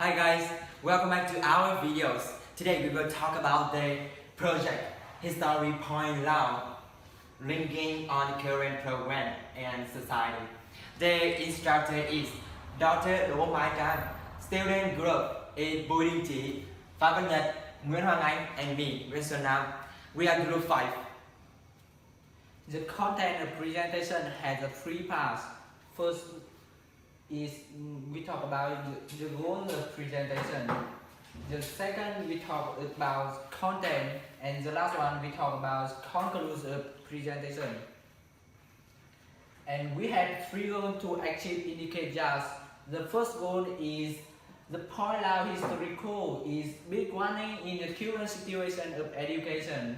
Hi guys, welcome back to our videos. Today we will talk about the project History Point Lao, linking on current program and society. The instructor is Dr. Đỗ Mai Can. Student group is Bùi Chi, Phan Văn Nhat, Nguyễn Hoàng and me, Nguyễn Xuân. We are group 5. The content of presentation has three parts. First is we talk about the goal of presentation. The second we talk about content, and the last one we talk about conclusion of presentation. And we have three goals to achieve indicate just. The first goal is the point out historical is big warning in the current situation of education.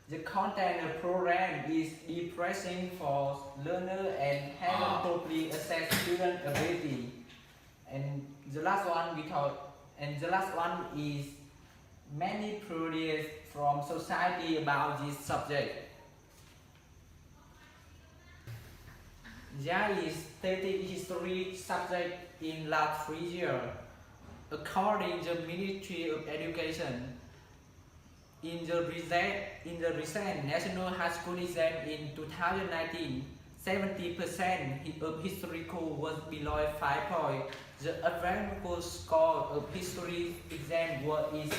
The content of the program is depressing for learner and haven't properly assessed student ability. And the last one is many prejudice from society about this subject. There is static history subject in last 3 years. According to the Ministry of Education, in the recent National High School exam in 2019, 70% of historical was below 5 points. The average score of history exam is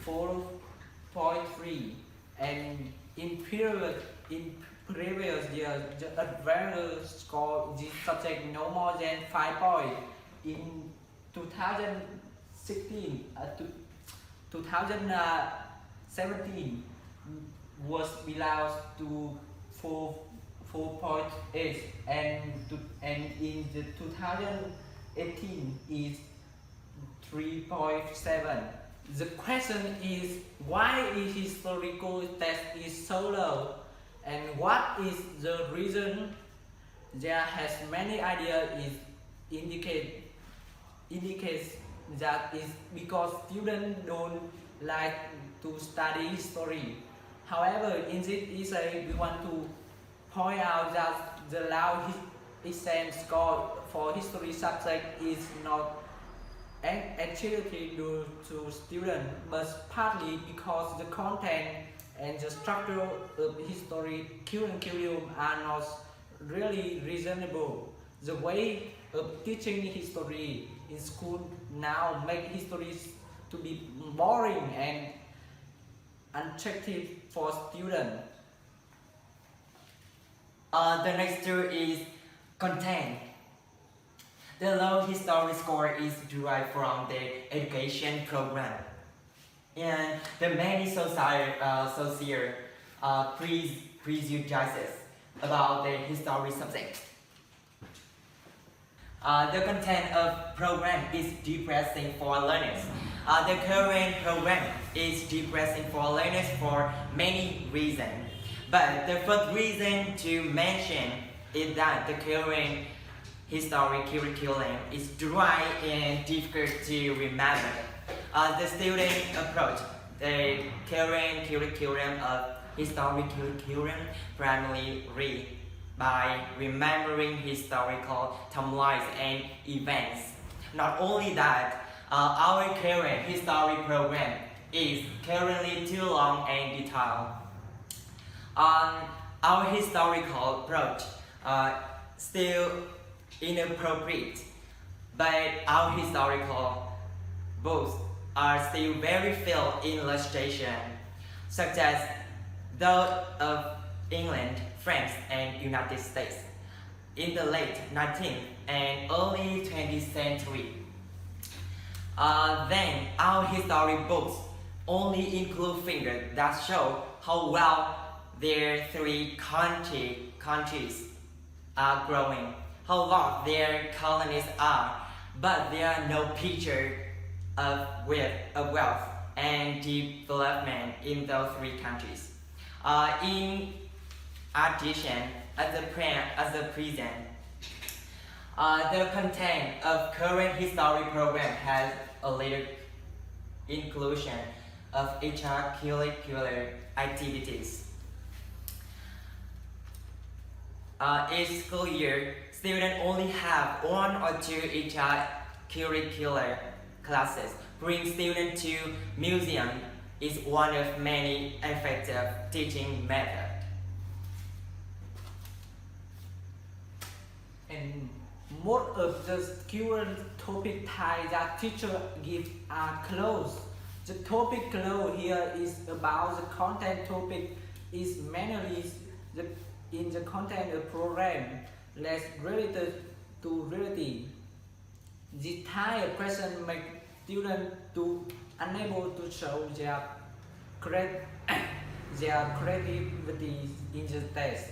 4.3, and in previous years, the average score of this subject no more than 5 points. In 2017 was below to 4.8 and in the 2018 is 3.7. The question is why is historical test is so low and what is the reason? There has many ideas indicates that is because students don't like to study history. However, in this essay, we want to point out that the low exam score for history subject is not actually due to students, but partly because the content and the structure of history curriculum are not really reasonable. The way of teaching history in school now make history to be boring and unattractive for students. The next two is content. The low history score is derived from the education program, and the many social prejudices about the history subject. The content of program is depressing for learners. The current program is depressing for learners for many reasons. But the first reason to mention is that the current history curriculum is dry and difficult to remember. The student approach the current curriculum of history curriculum primarily by remembering historical timelines and events. Not only that, our current history program is currently too long and detailed. Our historical approach still inappropriate, but our historical books are still very filled in illustration, such as those of England, France, and United States in the late 19th and early 20th century. Then our history books only include figures that show how well their three countries are growing, how large their colonies are, but there are no picture of wealth and development in those three countries. In addition, at the present, the content of current history program has a little inclusion of extracurricular activities. Each school year, students only have one or two extracurricular classes. Bring students to museum is one of many effective teaching methods. And most of the current topic types that teacher give are close. The topic close here is about the content topic is mainly in the content of program, less related to reality. This type of question make students to unable to show their creativity in the test.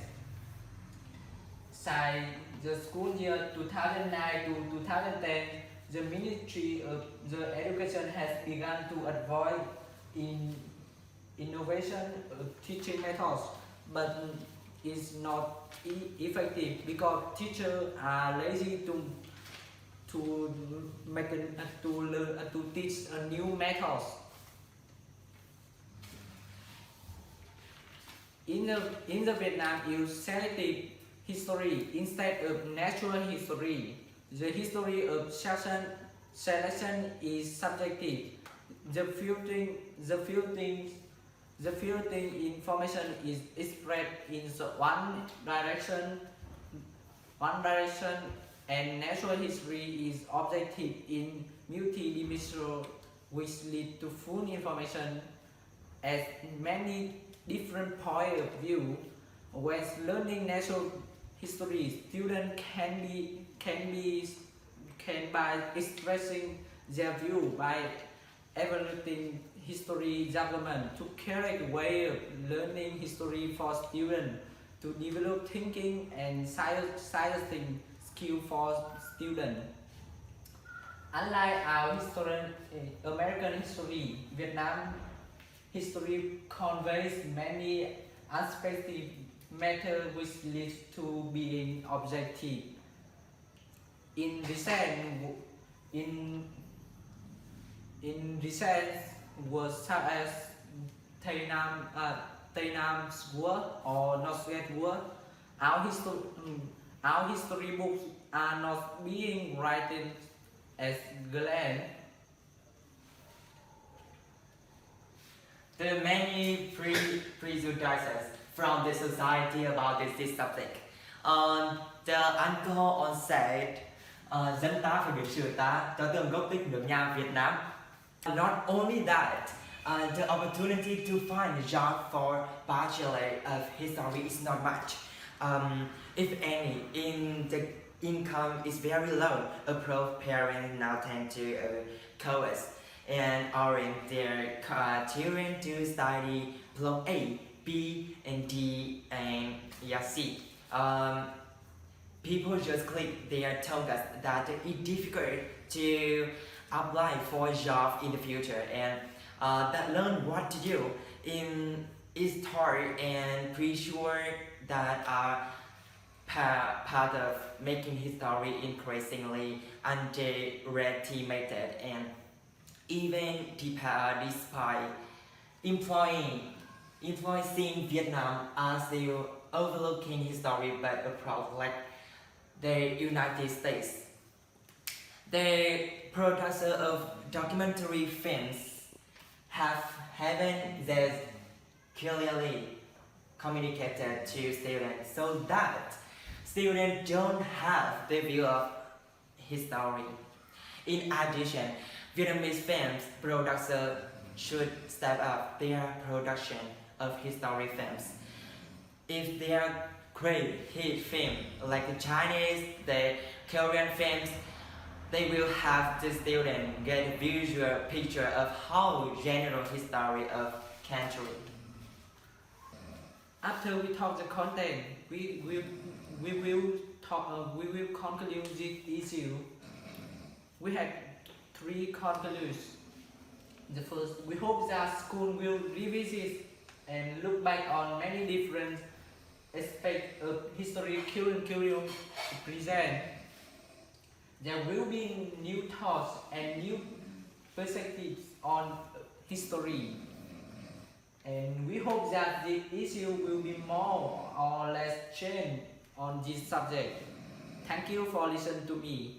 Since the school year 2009 to 2010, the Ministry of the Education has begun to avoid innovation of teaching methods, but it's not effective because teachers are lazy to make to learn to teach a new methods. In the Vietnam use selective history instead of natural history. The history of selection is subjective. The filtering information is expressed in one direction, and natural history is objective in multidimensional, which lead to full information as many different point of view. When learning natural history, students can by expressing their view by evaluating history development to correct way of learning history for students to develop thinking and scientific skill for students. Unlike our American history, Vietnam history conveys many unspecific matter which leads to being objective. In recent words such as Tây Nam War or North-South War, our history books are not being written as glance. There are many prejudices from the society about this subject. The alcohol on said dân ta phải biết sửa ta cho tương gốc tích nước nhà Việt Nam. Not only that, the opportunity to find a job for bachelor of history is not much. If any, the income is very low. Approved parents now tend to coerce and orient their children to study block A, B, and D, and C. People just click their tongues that it's difficult to apply for a job in the future, and that learn what to do in is hard and pretty sure that are part of making history increasingly underestimated, and even despite influencing Vietnam are still overlooking history but approach like the United States. The producer of documentary films haven't this clearly communicated to students so that students don't have the view of history. In addition, Vietnamese films producers should step up their production of history films. If they are great hit film like the Chinese, the Korean films, they will have the student get a visual picture of how general history of country. After we talk the content, we will conclude this issue. We had 3 conclusions. The first, we hope that school will revisit and look back on many different aspects of history curriculum present. There will be new thoughts and new perspectives on history. And we hope that the issue will be more or less changed on this subject. Thank you for listening to me.